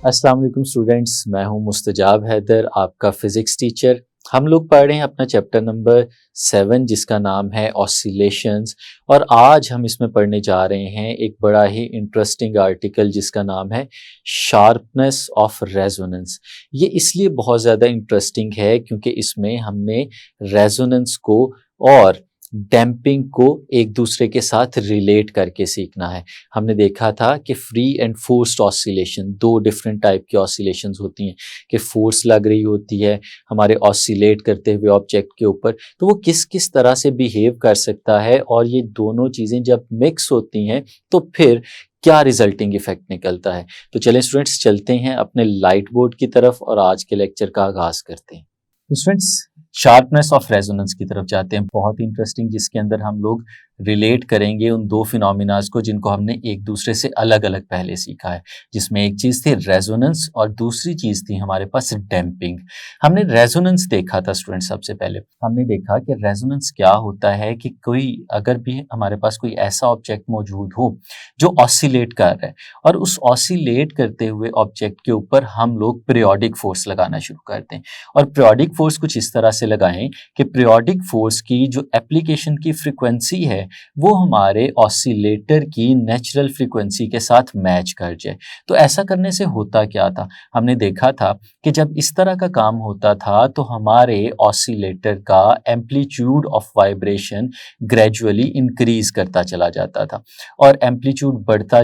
अस्सलाम वालेकुम स्टूडेंट्स, मैं हूं मुस्तजाब हैदर, आपका फिज़िक्स टीचर। हम लोग पढ़ रहे हैं अपना चैप्टर नंबर 7 जिसका नाम है ऑसिलेशंस। और आज हम इसमें पढ़ने जा रहे हैं एक बड़ा ही इंटरेस्टिंग आर्टिकल जिसका नाम है शार्पनेस ऑफ रेजोनेंस। ये इसलिए बहुत ज़्यादा इंटरेस्टिंग है क्योंकि इसमें हमने रेजोनेंस को और डैम्पिंग को एक दूसरे के साथ रिलेट करके सीखना है। हमने देखा था कि फ्री एंड फोर्स्ड ऑसिलेशन, दो डिफरेंट टाइप की ऑसिलेशंस होती हैं कि फोर्स लग रही होती है हमारे ऑसिलेट करते हुए ऑब्जेक्ट के ऊपर, तो वो किस किस तरह से बिहेव कर सकता है और ये दोनों चीज़ें जब मिक्स होती हैं तो फिर क्या रिजल्टिंग इफेक्ट निकलता है। तो चलें स्टूडेंट्स, चलते हैं अपने लाइट बोर्ड की तरफ और आज के लेक्चर का आगाज करते हैं। तो स्टूडेंट्स, शार्पनेस ऑफ रेजोनेंस की तरफ जाते हैं, बहुत ही इंटरेस्टिंग, जिसके अंदर हम लोग रिलेट करेंगे उन दो फिनोमिनाज को जिनको हमने एक दूसरे से अलग अलग पहले सीखा है, जिसमें एक चीज़ थी रेजोनेंस और दूसरी चीज़ थी हमारे पास डैम्पिंग। हमने रेजोनेंस देखा था स्टूडेंट, सबसे पहले हमने देखा कि रेजोनेंस क्या होता है कि कोई अगर भी हमारे पास कोई ऐसा ऑब्जेक्ट मौजूद हो जो ऑसिलेट कर रहा है और उस ऑसिलेट करते हुए ऑब्जेक्ट के ऊपर हम लोग पीरियोडिक फोर्स लगाना शुरू करते हैं। और पीरियोडिक फोर्स कुछ इस तरह से लगाएं कि पीरियोडिक फोर्स की जो एप्लीकेशन की फ्रीक्वेंसी है वो हमारे ऑसिलेटर की नेचुरल फ्रीक्वेंसी के साथ मैच कर जाए। तो ऐसा करने से होता क्या था, हमने देखा था कि जब इस तरह का काम होता था तो हमारे ऑसिलेटर का amplitude of vibration gradually increase करता चला जाता था और एम्पलीट्यूड बढ़ता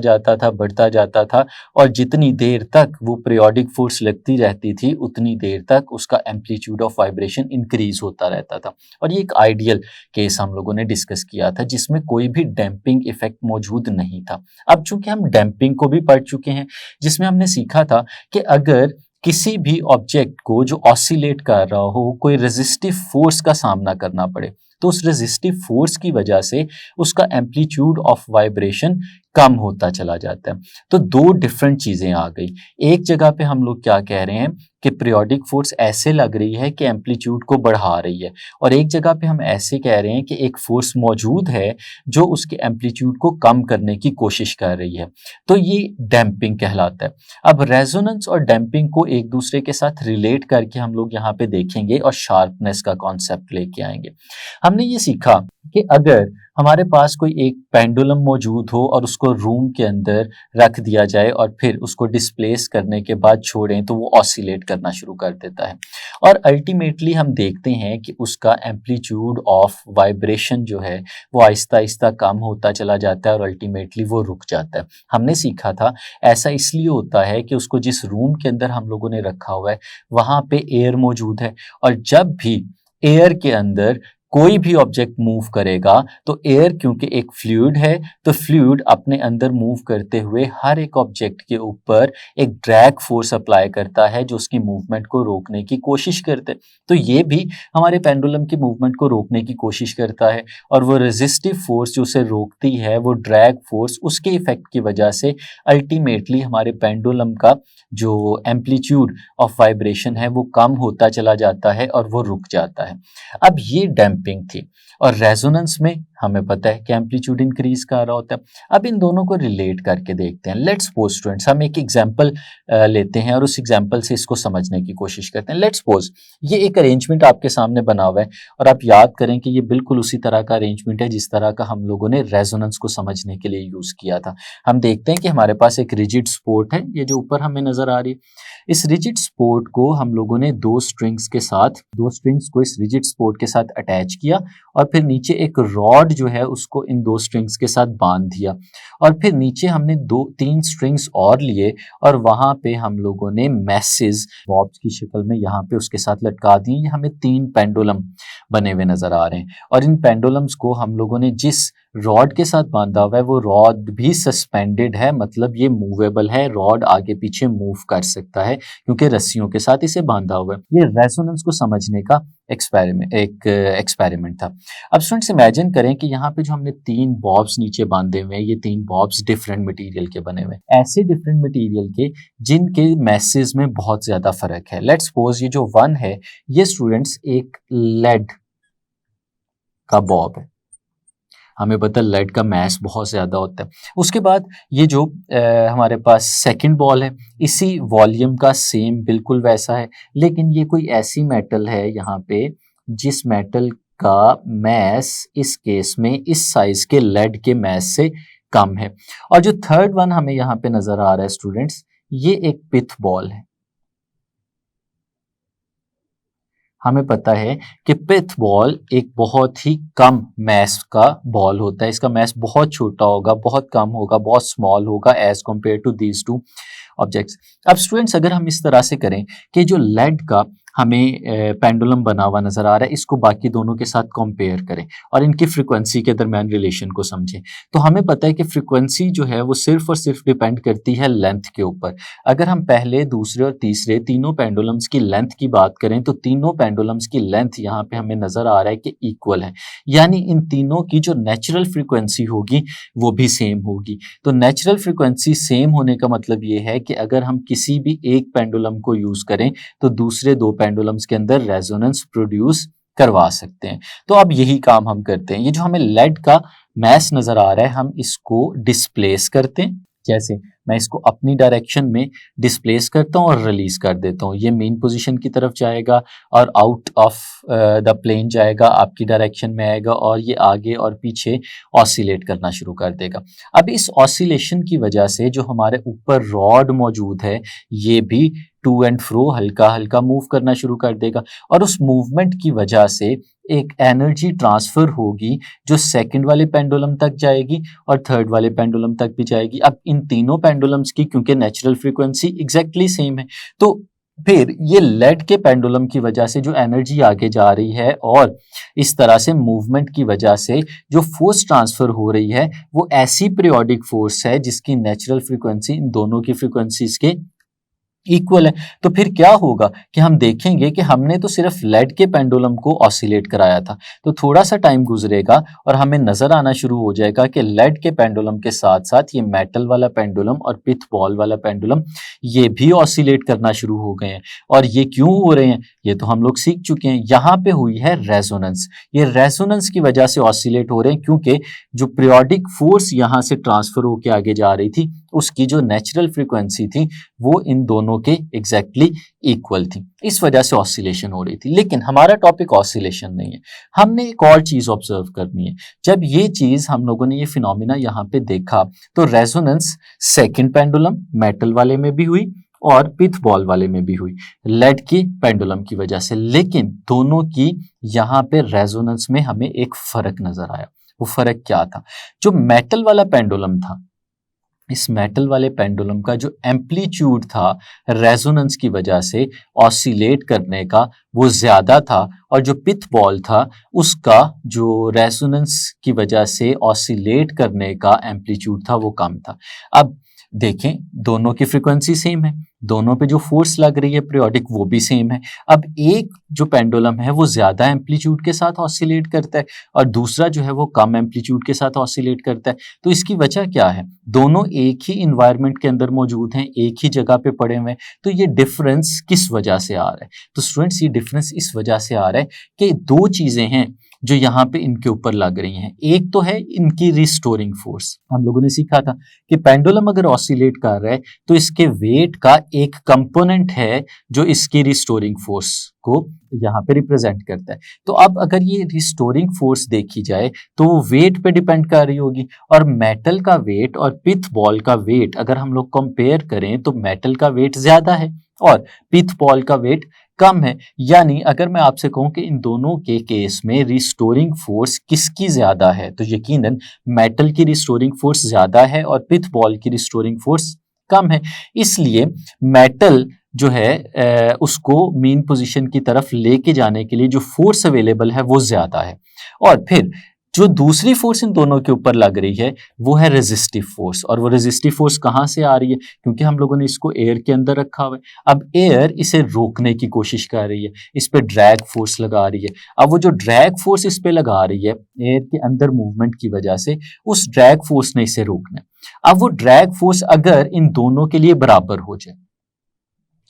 जाता था और जितनी देर तक वो पीरियोडिक फोर्स लगती रहती थी उतनी देर तक उसका एम्पलीट्यूड ऑफ वाइब्रेशन इंक्रीज होता रहता था। और ये एक आइडियल केस हम लोगों ने डिस्कस किया था जिसमें कोई भी डैम्पिंग इफेक्ट मौजूद नहीं था। अब चूंकि हम डैम्पिंग को भी पढ़ चुके हैं, जिसमें हमने सीखा था कि अगर किसी भी ऑब्जेक्ट को जो ऑसिलेट कर रहा हो कोई रेजिस्टिव फोर्स का सामना करना पड़े तो उस रेजिस्टिव फोर्स की वजह से उसका एम्पलीट्यूड ऑफ वाइब्रेशन कम होता चला जाता है। तो दो डिफरेंट चीजें आ गई। एक जगह पे हम लोग क्या कह रहे हैं कि पीरियोडिक फोर्स ऐसे लग रही है कि एम्पलीट्यूड को बढ़ा रही है, और एक जगह पे हम ऐसे कह रहे हैं कि एक फोर्स मौजूद है जो उसके एम्पलीट्यूड को कम करने की कोशिश कर रही है। तो ये डैम्पिंग कहलाता है। अब रेजोनेंस और डैम्पिंग को एक दूसरे के साथ रिलेट करके हम लोग यहाँ पे देखेंगे और शार्पनेस का कॉन्सेप्ट लेके आएंगे। हमने ये सीखा कि अगर हमारे पास कोई एक पेंडुलम मौजूद हो और उसको रूम के अंदर रख दिया जाए और फिर उसको डिस्प्लेस करने के बाद छोड़ें तो वो ऑसिलेट करना शुरू कर देता है और अल्टीमेटली हम देखते हैं कि उसका एम्पलीट्यूड ऑफ वाइब्रेशन जो है वो आहिस्ता आहिस्ता कम होता चला जाता है और अल्टीमेटली वो रुक जाता है। हमने सीखा था ऐसा इसलिए होता है कि उसको जिस रूम के अंदर हम लोगों ने रखा हुआ है वहाँ पे एयर मौजूद है, और जब भी एयर के अंदर कोई भी ऑब्जेक्ट मूव करेगा तो एयर क्योंकि एक फ्लूइड है तो फ्लूइड अपने अंदर मूव करते हुए हर एक ऑब्जेक्ट के ऊपर एक ड्रैग फोर्स अप्लाई करता है जो उसकी मूवमेंट को रोकने की कोशिश करते हैं। तो ये भी हमारे पेंडुलम की मूवमेंट को रोकने की कोशिश करता है और वो रेजिस्टिव फोर्स जो उसे रोकती है वो ड्रैग फोर्स, उसके इफेक्ट की वजह से अल्टीमेटली हमारे पेंडुलम का जो एम्पलीट्यूड ऑफ वाइब्रेशन है वो कम होता चला जाता है और वो रुक जाता है। अब ये डैम्पिंग थी, और रेजोनेंस में हमें पता है कि एम्पलीट्यूड इंक्रीज कर रहा होता है। अब इन दोनों को रिलेट करके देखते हैं। लेट्स सपोज स्टूडेंट्स, हम एक एग्जांपल लेते हैं और उस एग्जांपल से इसको समझने की कोशिश करते हैं। लेट्स सपोज ये एक अरेंजमेंट आपके सामने बना हुआ है और आप याद करें कि ये बिल्कुल उसी तरह का अरेंजमेंट है जिस तरह का हम लोगों ने रेजोनेंस को समझने के लिए यूज किया था। हम देखते हैं कि हमारे पास एक रिजिड सपोर्ट है, ये जो ऊपर हमें नजर आ रही है। इस रिजिड सपोर्ट को हम लोगों ने दो स्ट्रिंग्स को इस रिजिड सपोर्ट के साथ अटैच किया और फिर नीचे एक रॉड जो है उसको इन दो स्ट्रिंग्स के साथ बांध दिया, और फिर नीचे हमने दो तीन स्ट्रिंग्स और लिए और वहां पे हम लोगों ने मैसेज बॉब्स की शक्ल में यहाँ पे उसके साथ लटका दिए। ये हमें तीन पेंडुलम बने हुए नजर आ रहे हैं और इन पेंडुलम्स को हम लोगों ने जिस रॉड के साथ बांधा हुआ है वो रॉड भी सस्पेंडेड है, मतलब ये मूवेबल है, रॉड आगे पीछे मूव कर सकता है क्योंकि रस्सियों के साथ इसे बांधा हुआ है। ये रेजोनेंस को समझने का एक्सपेरिमेंट था। अब स्टूडेंट्स इमेजिन करें कि यहाँ पे जो हमने तीन बॉब्स नीचे बांधे हुए हैं ये तीन बॉब्स डिफरेंट मटेरियल के बने हुए हैं, ऐसे डिफरेंट मटेरियल के जिनके मैसेज में बहुत ज्यादा फर्क है। लेट्स सपोज ये जो वन है ये स्टूडेंट्स एक लेड का बॉब है हमें पता है लेड का मास बहुत ज़्यादा होता है। उसके बाद ये जो हमारे पास सेकंड बॉल है, इसी वॉल्यूम का सेम बिल्कुल वैसा है, लेकिन ये कोई ऐसी मेटल है यहाँ पे जिस मेटल का मास इस केस में इस साइज के लेड के मास से कम है। और जो थर्ड वन हमें यहाँ पे नजर आ रहा है स्टूडेंट्स, ये एक पिथ बॉल है। हमें पता है कि पिथ बॉल एक बहुत ही कम मैस का बॉल होता है, इसका मैस बहुत छोटा होगा, बहुत कम होगा, बहुत स्मॉल होगा as compare to these two objects. अब स्टूडेंट्स अगर हम इस तरह से करें कि जो लेड का हमें पेंडुलम बना हुआ नजर आ रहा है, इसको बाकी दोनों के साथ कंपेयर करें और इनकी फ्रीक्वेंसी के दरमियान रिलेशन को समझें, तो हमें पता है कि फ्रीक्वेंसी जो है वो सिर्फ और सिर्फ डिपेंड करती है लेंथ के ऊपर। अगर हम पहले, दूसरे और तीसरे तीनों पेंडुलम्स की लेंथ की बात करें तो तीनों पेंडुलम्स की लेंथ यहाँ पे हमें नजर आ रहा है कि इक्वल है, यानी इन तीनों की जो नेचुरल फ्रीक्वेंसी होगी वो भी सेम होगी। तो नेचुरल फ्रीक्वेंसी सेम होने का मतलब ये है कि अगर हम किसी भी एक पेंडुलम को यूज करें तो दूसरे दो पेंडुलम्स के अंदर रेजोनेंस प्रोड्यूस करवा सकते हैं। तो अब यही काम हम करते हैं। ये जो हमें लेड का मैस नजर आ रहा है, हम इसको डिस्प्लेस करते हैं। जैसे मैं इसको अपनी डायरेक्शन में डिस्प्लेस करता हूँ और रिलीज कर देता हूँ, ये मेन पोजीशन की तरफ जाएगा और आउट ऑफ द प्लेन जाएगा, आपकी डायरेक्शन में आएगा और ये आगे और पीछे ऑसिलेट करना शुरू कर देगा। अब इस ऑसिलेशन की वजह से जो हमारे ऊपर रॉड मौजूद है ये भी टू एंड फ्रो हल्का हल्का मूव करना शुरू कर देगा और उस मूवमेंट की वजह से एक एनर्जी ट्रांसफर होगी जो सेकंड वाले पेंडुलम तक जाएगी और थर्ड वाले पेंडुलम तक भी जाएगी। अब इन तीनों पेंडुलम्स की क्योंकि नेचुरल फ्रीक्वेंसी एग्जैक्टली सेम है, तो फिर ये लेड के पेंडुलम की वजह से जो एनर्जी आगे जा रही है और इस तरह से मूवमेंट की वजह से जो फोर्स ट्रांसफर हो रही है वो ऐसी पीरियोडिक फोर्स है जिसकी नेचुरल फ्रीक्वेंसी इन दोनों की फ्रीक्वेंसीज के इक्वल है। तो फिर क्या होगा कि हम देखेंगे कि हमने तो सिर्फ लेड के पेंडुलम को ऑसिलेट कराया था, तो थोड़ा सा टाइम गुजरेगा और हमें नजर आना शुरू हो जाएगा कि लेड के पेंडुलम के साथ साथ ये मेटल वाला पेंडुलम और पिथ बॉल वाला पेंडुलम ये भी ऑसिलेट करना शुरू हो गए हैं। और ये क्यों हो रहे हैं ये तो हम लोग सीख चुके हैं। यहाँ पे हुई है रेजोनेंस, ये रेजोनेंस की वजह से ऑसिलेट हो रहे हैं क्योंकि जो पीरियोडिक फोर्स यहाँ से ट्रांसफर होकर आगे जा रही थी उसकी जो नेचुरल फ्रीक्वेंसी थी वो इन दोनों के एग्जैक्टली इक्वल थी, इस वजह से ऑसिलेशन हो रही थी। लेकिन हमारा टॉपिक ऑसिलेशन नहीं है, हमने एक और चीज ऑब्जर्व करनी है। जब ये चीज हम लोगों ने ये फिनोमिना यहाँ पे देखा तो रेजोनेंस सेकंड पेंडुलम मेटल वाले में भी हुई और पिथ बॉल वाले में भी हुई लेड की पेंडुलम की वजह से, लेकिन दोनों की यहाँ पे रेजोनेंस में हमें एक फर्क नजर आया। वो फर्क क्या था? जो मेटल वाला पेंडुलम था, इस मेटल वाले पेंडुलम का जो एम्पलीट्यूड था रेजोनेंस की वजह से ऑसिलेट करने का वो ज्यादा था और जो पिथ बॉल था उसका जो रेजोनेंस की वजह से ऑसिलेट करने का एम्पलीट्यूड था वो कम था। अब देखें दोनों की फ्रीक्वेंसी सेम है, दोनों पे जो फोर्स लग रही है पीरियोडिक वो भी सेम है। अब एक जो पेंडुलम है वो ज्यादा एम्पलीट्यूड के साथ ऑसिलेट करता है और दूसरा जो है वो कम एम्पलीट्यूड के साथ ऑसिलेट करता है। तो इसकी वजह क्या है? दोनों एक ही इन्वायरमेंट के अंदर मौजूद हैं, एक ही जगह पे पड़े हुए हैं, तो ये डिफरेंस किस वजह से आ रहा है? तो स्टूडेंट्स ये डिफरेंस इस वजह से आ रहा है कि दो चीजें हैं जो यहाँ पे इनके ऊपर लग रही हैं। एक तो है इनकी रिस्टोरिंग फोर्स, हम लोगों ने सीखा था कि पेंडुलम अगर ऑसिलेट कर रहा है तो इसके वेट का एक कंपोनेंट है जो इसकी रिस्टोरिंग फोर्स को यहाँ पे रिप्रेजेंट करता है। तो अब अगर ये रिस्टोरिंग फोर्स देखी जाए तो वो वेट पे डिपेंड कर रही होगी और मेटल का वेट और पिथ बॉल का वेट अगर हम लोग कंपेयर करें तो मेटल का वेट ज्यादा है और पिथ बॉल का वेट कम है। यानी अगर मैं आपसे कहूं कि इन दोनों के केस में रिस्टोरिंग फोर्स किसकी ज्यादा है तो यकीनन मेटल की रिस्टोरिंग फोर्स ज्यादा है और पिथ बॉल की रिस्टोरिंग फोर्स कम है। इसलिए मेटल जो है उसको मेन पोजीशन की तरफ लेके जाने के लिए जो फोर्स अवेलेबल है वो ज्यादा है। और फिर जो दूसरी फोर्स इन दोनों के ऊपर लग रही है वो है रेजिस्टिव फोर्स। और वो रेजिस्टिव फोर्स कहाँ से आ रही है? क्योंकि हम लोगों ने इसको एयर के अंदर रखा हुआ है, अब एयर इसे रोकने की कोशिश कर रही है, इस पे ड्रैग फोर्स लगा रही है। अब वो जो ड्रैग फोर्स इस पे लगा रही है एयर के अंदर मूवमेंट की वजह से, उस ड्रैग फोर्स ने इसे रोकना है। अब वो ड्रैग फोर्स अगर इन दोनों के लिए बराबर हो जाए,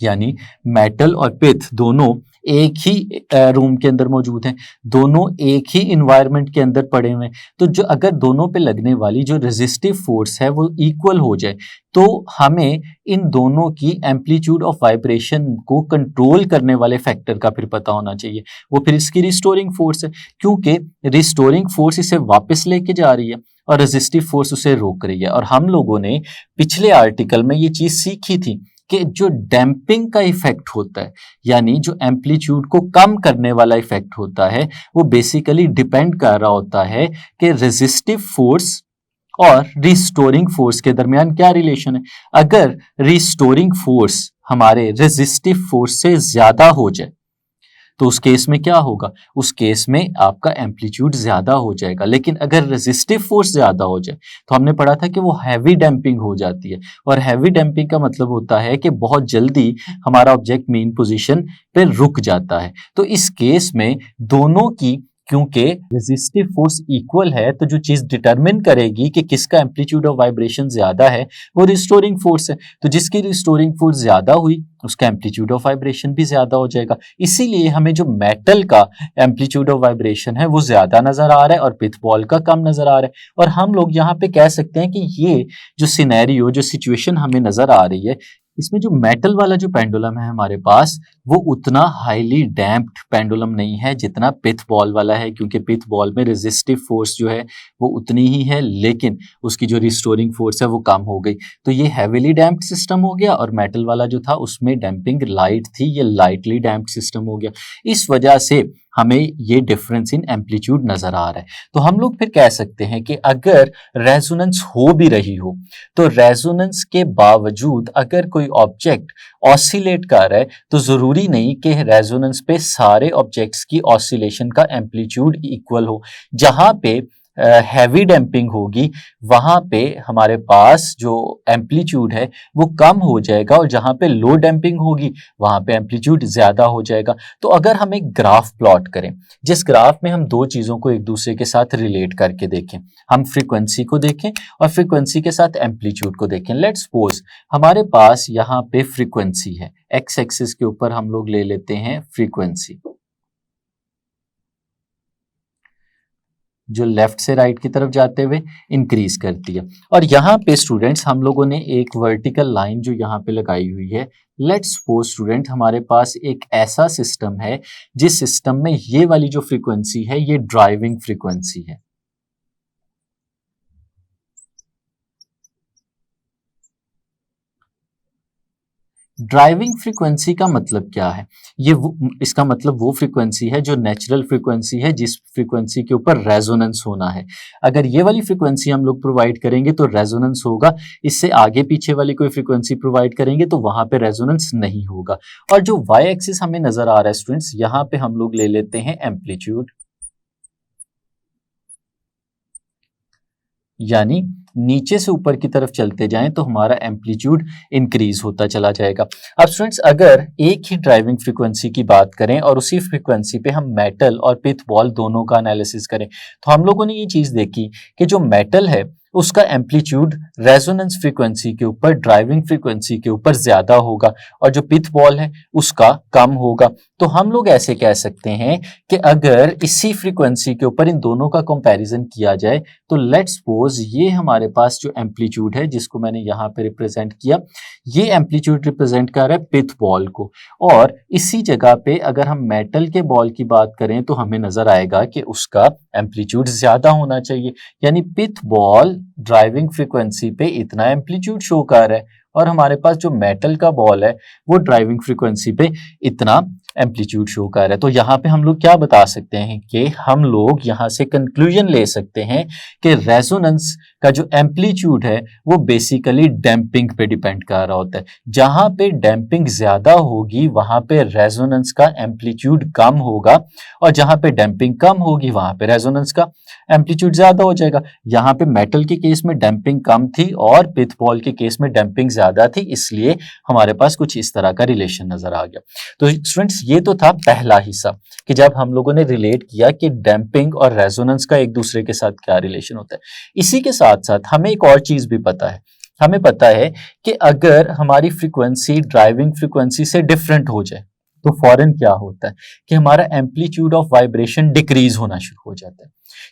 यानी मेटल और पिथ दोनों एक ही रूम के अंदर मौजूद हैं, दोनों एक ही इन्वायरमेंट के अंदर पड़े हुए हैं, तो जो अगर दोनों पे लगने वाली जो रेजिस्टिव फोर्स है वो इक्वल हो जाए, तो हमें इन दोनों की एम्पलीट्यूड ऑफ वाइब्रेशन को कंट्रोल करने वाले फैक्टर का फिर पता होना चाहिए। वो फिर इसकी रिस्टोरिंग फोर्स है, क्योंकि रिस्टोरिंग फोर्स इसे वापस लेके जा रही है और रेजिस्टिव फोर्स उसे रोक रही है। और हम लोगों ने पिछले आर्टिकल में ये चीज सीखी थी कि जो डैम्पिंग का इफेक्ट होता है, यानी जो एम्पलीट्यूड को कम करने वाला इफेक्ट होता है, वो बेसिकली डिपेंड कर रहा होता है कि रेजिस्टिव फोर्स और रिस्टोरिंग फोर्स के दरमियान क्या रिलेशन है। अगर रिस्टोरिंग फोर्स हमारे रेजिस्टिव फोर्स से ज्यादा हो जाए तो उस केस में क्या होगा, उस केस में आपका एम्पलीट्यूड ज्यादा हो जाएगा। लेकिन अगर रेजिस्टिव फोर्स ज्यादा हो जाए तो हमने पढ़ा था कि वो हैवी डैम्पिंग हो जाती है, और हैवी डैम्पिंग का मतलब होता है कि बहुत जल्दी हमारा ऑब्जेक्ट मेन पोजीशन पे रुक जाता है। तो इस केस में दोनों की, क्योंकि रेजिस्टिव फोर्स इक्वल है, तो जो चीज डिटरमिन करेगी कि किसका एम्पलीट्यूड ऑफ वाइब्रेशन ज्यादा है वो रिस्टोरिंग फोर्स है। तो जिसकी रिस्टोरिंग फोर्स ज्यादा हुई उसका एम्पलीट्यूड ऑफ वाइब्रेशन भी ज्यादा हो जाएगा। इसीलिए हमें जो मेटल का एम्पलीट्यूड ऑफ वाइब्रेशन है वो ज्यादा नजर आ रहा है और पिथ बॉल का कम नजर आ रहा है। और हम लोग यहाँ पे कह सकते हैं कि ये जो सिनेरियो, जो सिचुएशन हमें नजर आ रही है, इसमें जो मेटल वाला जो पेंडुलम है हमारे पास, वो उतना हाईली डैम्प्ड पेंडुलम नहीं है जितना पिथ बॉल वाला है, क्योंकि पिथ बॉल में रेजिस्टिव फोर्स जो है वो उतनी ही है, लेकिन उसकी जो रिस्टोरिंग फोर्स है वो कम हो गई। तो ये हैवीली डैम्प्ड सिस्टम हो गया, और मेटल वाला जो था उसमें डैम्पिंग लाइट थी, ये लाइटली डैम्प्ड सिस्टम हो गया। इस वजह से हमें ये डिफरेंस इन एम्पलीट्यूड नजर आ रहा है। तो हम लोग फिर कह सकते हैं कि अगर रेजोनेंस हो भी रही हो, तो रेजोनेंस के बावजूद अगर कोई ऑब्जेक्ट ऑसिलेट कर रहा है, तो जरूरी नहीं कि रेजोनेंस पे सारे ऑब्जेक्ट्स की ऑसिलेशन का एम्पलीट्यूड इक्वल हो। जहां पे हैवी डैम्पिंग होगी वहां पे हमारे पास जो एम्पलीट्यूड है वो कम हो जाएगा, और जहां पे लो डैम्पिंग होगी वहां पे एम्पलीट्यूड ज्यादा हो जाएगा। तो अगर हम एक ग्राफ प्लॉट करें, जिस ग्राफ में हम दो चीजों को एक दूसरे के साथ रिलेट करके देखें, हम फ्रीक्वेंसी को देखें और फ्रीक्वेंसी के साथ एम्पलीट्यूड को देखें। लेट्स सपोज हमारे पास यहाँ पे फ्रीक्वेंसी है, एक्स एक्सिस के ऊपर हम लोग ले लेते हैं फ्रीक्वेंसी, जो लेफ्ट से राइट की तरफ जाते हुए इंक्रीज करती है। और यहाँ पे स्टूडेंट्स हम लोगों ने एक वर्टिकल लाइन जो यहाँ पे लगाई हुई है। लेट्स सपोज स्टूडेंट हमारे पास एक ऐसा सिस्टम है जिस सिस्टम में ये वाली जो फ्रीक्वेंसी है ये ड्राइविंग फ्रीक्वेंसी है। ड्राइविंग फ्रीक्वेंसी का मतलब क्या है, इसका मतलब वो फ्रीक्वेंसी है जो नेचुरल फ्रीक्वेंसी है, जिस फ्रीक्वेंसी के ऊपर रेजोनेंस होना है। अगर ये वाली फ्रीक्वेंसी हम लोग प्रोवाइड करेंगे तो रेजोनेंस होगा, इससे आगे पीछे वाली कोई फ्रीक्वेंसी प्रोवाइड करेंगे तो वहां पे रेजोनेंस नहीं होगा। और जो वाई एक्सिस हमें नजर आ रहा है स्टूडेंट्स, यहाँ पे हम लोग ले लेते हैं एम्पलीट्यूड, यानी नीचे से ऊपर की तरफ चलते जाएं तो हमारा एम्पलीट्यूड इंक्रीज होता चला जाएगा। अब स्टूडेंट्स अगर एक ही ड्राइविंग फ्रीक्वेंसी की बात करें और उसी फ्रीक्वेंसी पे हम मेटल और पिथ बॉल दोनों का एनालिसिस करें, तो हम लोगों ने ये चीज देखी कि जो मेटल है उसका एम्पलीट्यूड रेजोनेंस फ्रीक्वेंसी के ऊपर, ड्राइविंग फ्रीक्वेंसी के ऊपर ज्यादा होगा, और जो पिथ बॉल है उसका कम होगा। तो हम लोग ऐसे कह सकते हैं कि अगर इसी फ्रीक्वेंसी के ऊपर इन दोनों का कंपैरिजन किया जाए, तो लेट्स सपोज ये हमारे पास जो एम्पलीट्यूड है जिसको मैंने यहाँ पे रिप्रेजेंट किया, ये एम्पलीट्यूड रिप्रेजेंट कर रहा है पिथ बॉल को। और इसी जगह पे अगर हम मेटल के बॉल की बात करें तो हमें नजर आएगा कि उसका एम्पलीट्यूड ज्यादा होना चाहिए, यानी पिथ बॉल ड्राइविंग फ्रीक्वेंसी पे इतना एम्पलीट्यूड शो कर रहा है, और हमारे पास जो मेटल का बॉल है वो ड्राइविंग फ्रीक्वेंसी पे इतना एम्पलीट्यूड शो कर रहा है। तो यहाँ पे हम लोग क्या बता सकते हैं कि हम लोग यहाँ से कंक्लूजन ले सकते हैं कि रेजोनेंस का जो एम्पलीट्यूड है वो बेसिकली डैम्पिंग पे डिपेंड कर रहा होता है। जहां पे डैम्पिंग ज्यादा होगी वहां पे रेजोनेंस का एम्पलीट्यूड कम होगा, और जहां पे डैम्पिंग कम होगी वहां पे रेजोनेंस का एम्पलीट्यूड ज्यादा हो जाएगा। यहाँ पे मेटल के केस में डैम्पिंग कम थी और पिथ बॉल के केस में डैम्पिंग ज्यादा थी, इसलिए हमारे पास कुछ इस तरह का रिलेशन नजर आ गया। तो स्टूडेंट्स ये तो था पहला हिस्सा कि जब हम लोगों ने रिलेट किया कि डैम्पिंग और रेजोनेंस का एक दूसरे के साथ क्या रिलेशन होता है। इसी के साथ साथ हमें एक और चीज भी पता है, हमें पता है कि अगर हमारी फ्रीक्वेंसी ड्राइविंग फ्रीक्वेंसी से डिफरेंट हो जाए तो फौरन क्या होता है कि हमारा एम्पलीट्यूड ऑफ वाइब्रेशन डिक्रीज होना शुरू हो जाता है,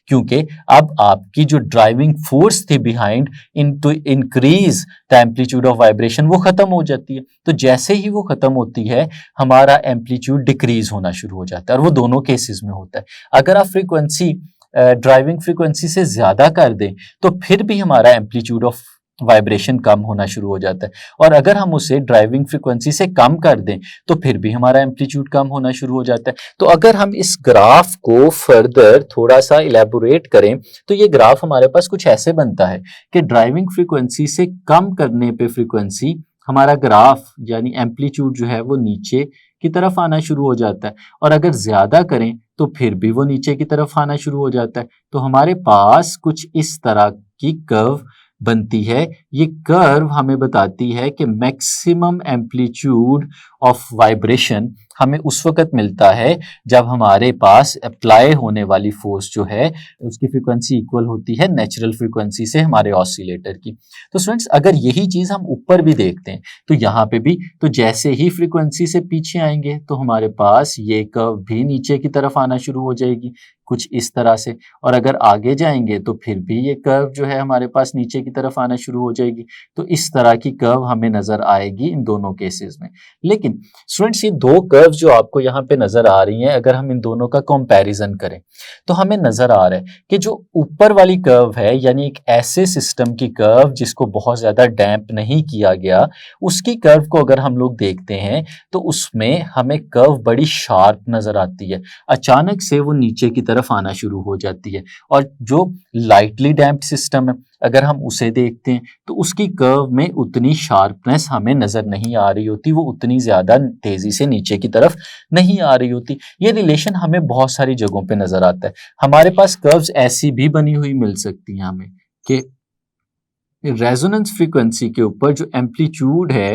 क्योंकि अब आपकी जो ड्राइविंग फोर्स थी behind in to increase the amplitude of vibration वो खत्म हो जाती है। तो जैसे ही वो खत्म होती है हमारा एम्पलीट्यूड डिक्रीज होना शुरू हो जाता है, और वो दोनों केसेस में होता है। अगर आप फ्रीक्वेंसी ड्राइविंग फ्रीक्वेंसी से ज्यादा कर दें तो फिर भी हमारा एम्पलीट्यूड ऑफ वाइब्रेशन कम होना शुरू हो जाता है, और अगर हम उसे ड्राइविंग फ्रीक्वेंसी से कम कर दें तो फिर भी हमारा एम्पलीट्यूड कम होना शुरू हो जाता है। तो अगर हम इस ग्राफ को फर्दर थोड़ा सा इलेबोरेट करें तो ये ग्राफ हमारे पास कुछ ऐसे बनता है कि ड्राइविंग फ्रीक्वेंसी से कम करने पे फ्रीक्वेंसी हमारा ग्राफ यानी एम्पलीट्यूड जो है वो नीचे की तरफ आना शुरू हो जाता है, और अगर ज्यादा करें तो फिर भी वो नीचे की तरफ आना शुरू हो जाता है। तो हमारे पास कुछ इस तरह की कर्व बनती है। ये कर्व हमें बताती है कि मैक्सिमम एम्पलीट्यूड ऑफ वाइब्रेशन हमें उस वक्त मिलता है जब हमारे पास अप्लाई होने वाली फोर्स जो है उसकी फ्रीक्वेंसी इक्वल होती है नेचुरल फ्रीक्वेंसी से हमारे ऑसिलेटर की। तो स्टूडेंट्स अगर यही चीज हम ऊपर भी देखते हैं तो यहाँ पे भी तो जैसे ही फ्रीक्वेंसी से पीछे आएंगे तो हमारे पास ये कर्व भी नीचे की तरफ आना शुरू हो जाएगी कुछ इस तरह से, और अगर आगे जाएंगे तो फिर भी ये कर्व जो है हमारे पास नीचे की तरफ आना शुरू हो जाएगी। तो इस तरह की कर्व हमें नजर आएगी इन दोनों केसेस में। लेकिन स्टूडेंट्स ये दो कर्व जो आपको यहाँ पे नजर आ रही हैं अगर हम इन दोनों का कंपैरिजन करें तो हमें नजर आ रहा है कि जो ऊपर वाली कर्व है यानी एक ऐसे सिस्टम की कर्व जिसको बहुत ज्यादा डैम्प नहीं किया गया, उसकी कर्व को अगर हम लोग देखते हैं तो उसमें हमें कर्व बड़ी शार्प नजर आती है, अचानक से वो नीचे की तरफ आना शुरू हो जाती है। और जो लाइटली डैम्प्ड सिस्टम है अगर हम उसे देखते हैं तो उसकी कर्व में उतनी शार्पनेस हमें नजर नहीं आ रही होती, वो उतनी ज्यादा तेजी से नीचे की तरफ नहीं आ रही होती। ये रिलेशन हमें बहुत सारी जगहों पे नजर आता है। हमारे पास कर्व्स ऐसी भी बनी हुई मिल सकती हैं हमें कि रेजोनेंस फ्रीक्वेंसी के ऊपर जो एम्पलीट्यूड है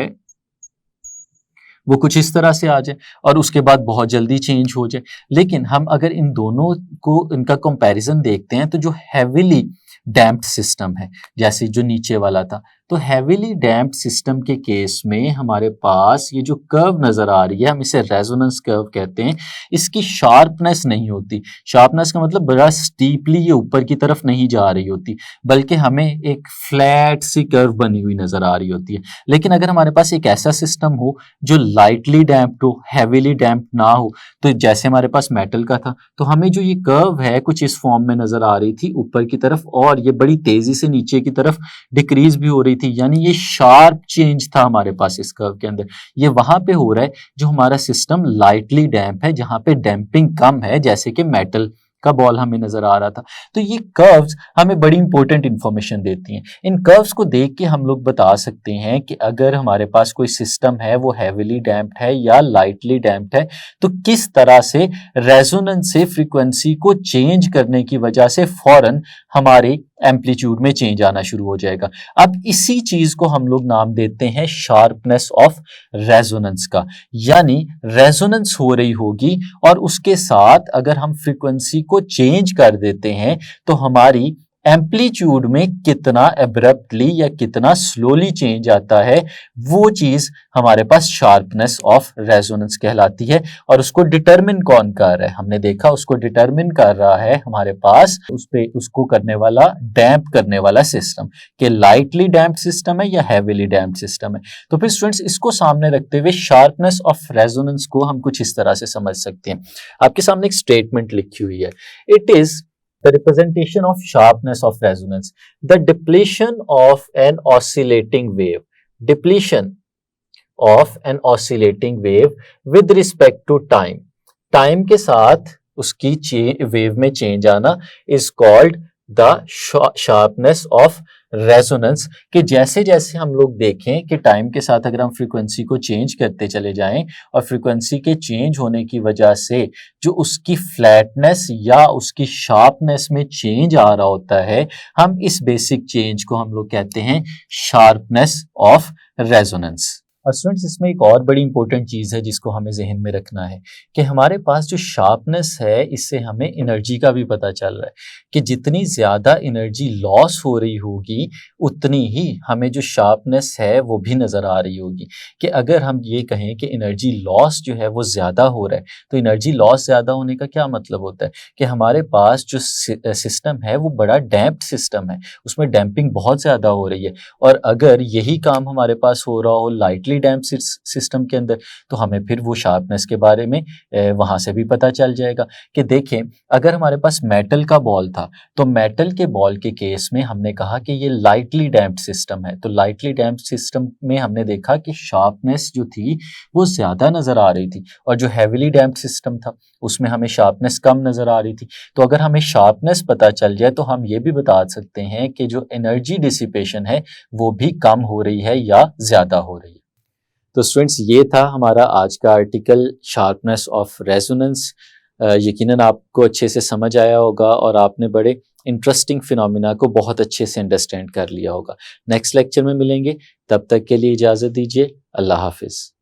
वो कुछ इस तरह से आ जाए और उसके बाद बहुत जल्दी चेंज हो जाए। लेकिन हम अगर इन दोनों को इनका कंपैरिजन देखते हैं तो जो हैवीली डैम्प्ड सिस्टम है जैसे जो नीचे वाला था, तो हैवीली डैम्प्ड सिस्टम के केस में हमारे पास ये जो कर्व नजर आ रही है हम इसे रेजोनेंस कर्व कहते हैं, इसकी शार्पनेस नहीं होती। शार्पनेस का मतलब बड़ा स्टीपली ये ऊपर की तरफ नहीं जा रही होती बल्कि हमें एक फ्लैट सी कर्व बनी हुई नजर आ रही होती है। लेकिन अगर हमारे पास एक ऐसा सिस्टम हो जो लाइटली डैम्प्ड हो, हैवीली डैम्प्ड ना हो, तो जैसे हमारे पास मेटल का था तो हमें जो ये कर्व है कुछ इस फॉर्म में नजर आ रही थी ऊपर की तरफ, और ये बड़ी तेजी से नीचे की तरफ डिक्रीज भी हो रही थी, यानी ये शार्प चेंज था हमारे पास इस कर्व के अंदर। ये वहां पे हो रहा है जो हमारा सिस्टम लाइटली डैम्प है, जहां पे डैम्पिंग कम है, जैसे कि मेटल का बॉल हमें नजर आ रहा था। तो ये कर्व्स हमें बड़ी इंपॉर्टेंट इंफॉर्मेशन देती हैं। इन कर्व्स को देख के हम लोग बता सकते हैं कि अगर हमारे पास कोई सिस्टम है वो हैवीली डैम्प्ड है या लाइटली डैम्प्ड है, तो किस तरह से रेजोनेंस से फ्रीक्वेंसी को चेंज करने की वजह से फौरन हमारे एम्पलीट्यूड में चेंज आना शुरू हो जाएगा। अब इसी चीज को हम लोग नाम देते हैं शार्पनेस ऑफ रेजोनेंस का, यानी रेजोनेंस हो रही होगी और उसके साथ अगर हम फ्रीक्वेंसी को चेंज कर देते हैं तो हमारी एम्पलीट्यूड में कितना एब्रप्टली या कितना स्लोली चेंज आता है, वो चीज हमारे पास शार्पनेस ऑफ रेजोनेंस कहलाती है। और उसको डिटरमिन कौन कर रहा है, हमने देखा उसको डिटरमिन कर रहा है हमारे पास उस पे उसको करने वाला डैम्प करने वाला सिस्टम, कि लाइटली डैम्प सिस्टम है या हैवीली डैम्प सिस्टम है। तो फिर स्टूडेंट्स इसको सामने रखते हुए शार्पनेस ऑफ रेजोनेंस को हम कुछ इस तरह से समझ सकते हैं। आपके सामने एक स्टेटमेंट लिखी हुई है, it is the representation of sharpness of resonance, the depletion of an oscillating wave, depletion of an oscillating wave with respect to time के साथ उसकी वेव में चेंज आना is called the sharpness of resonance. कि जैसे जैसे हम लोग देखें कि टाइम के साथ अगर हम फ्रीक्वेंसी को चेंज करते चले जाएं और फ्रीक्वेंसी के चेंज होने की वजह से जो उसकी फ्लैटनेस या उसकी शार्पनेस में चेंज आ रहा होता है, हम इस बेसिक चेंज को हम लोग कहते हैं शार्पनेस ऑफ रेजोनेंस। और स्टूडेंट्स इसमें एक और बड़ी इंपॉर्टेंट चीज़ है जिसको हमें जहन में रखना है कि हमारे पास जो शार्पनेस है इससे हमें एनर्जी का भी पता चल रहा है कि जितनी ज़्यादा एनर्जी लॉस हो रही होगी उतनी ही हमें जो शार्पनेस है वो भी नज़र आ रही होगी। कि अगर हम ये कहें कि एनर्जी लॉस जो है वो ज़्यादा हो रहा है, तो एनर्जी लॉस ज़्यादा होने का क्या मतलब होता है कि हमारे पास जो सिस्टम है वो बड़ा डैम्प्ड सिस्टम है, उसमें डैम्पिंग बहुत ज़्यादा हो रही है। और अगर यही काम हमारे पास हो रहा हो लाइटली डैम्प सिस्टम के अंदर, तो हमें फिर वो शार्पनेस के बारे में वहाँ से भी पता चल जाएगा। कि देखें, अगर हमारे पास मेटल का बॉल था, तो मेटल के बॉल के केस में हमने कहा कि ये लाइटली डैम्प्ड सिस्टम है, तो लाइटली डैम्प्ड सिस्टम में हमने देखा कि शार्पनेस जो थी वो ज़्यादा नज़र आ रही थी, और जो हैवीली डैम्प्ड सिस्टम था उसमें हमें शार्पनेस कम नज़र आ रही थी। तो अगर हमें शार्पनेस पता चल जाए तो हम ये भी बता सकते हैं कि जो एनर्जी डिसिपेशन है वो भी कम हो रही है या ज़्यादा हो रही है। तो स्टूडेंट्स, ये था हमारा आज का आर्टिकल शार्पनेस ऑफ रेजोनेंस। यकीनन आपको अच्छे से समझ आया होगा और आपने बड़े इंटरेस्टिंग फिनोमिना को बहुत अच्छे से अंडरस्टैंड कर लिया होगा। नेक्स्ट लेक्चर में मिलेंगे, तब तक के लिए इजाज़त दीजिए। अल्लाह हाफिज़।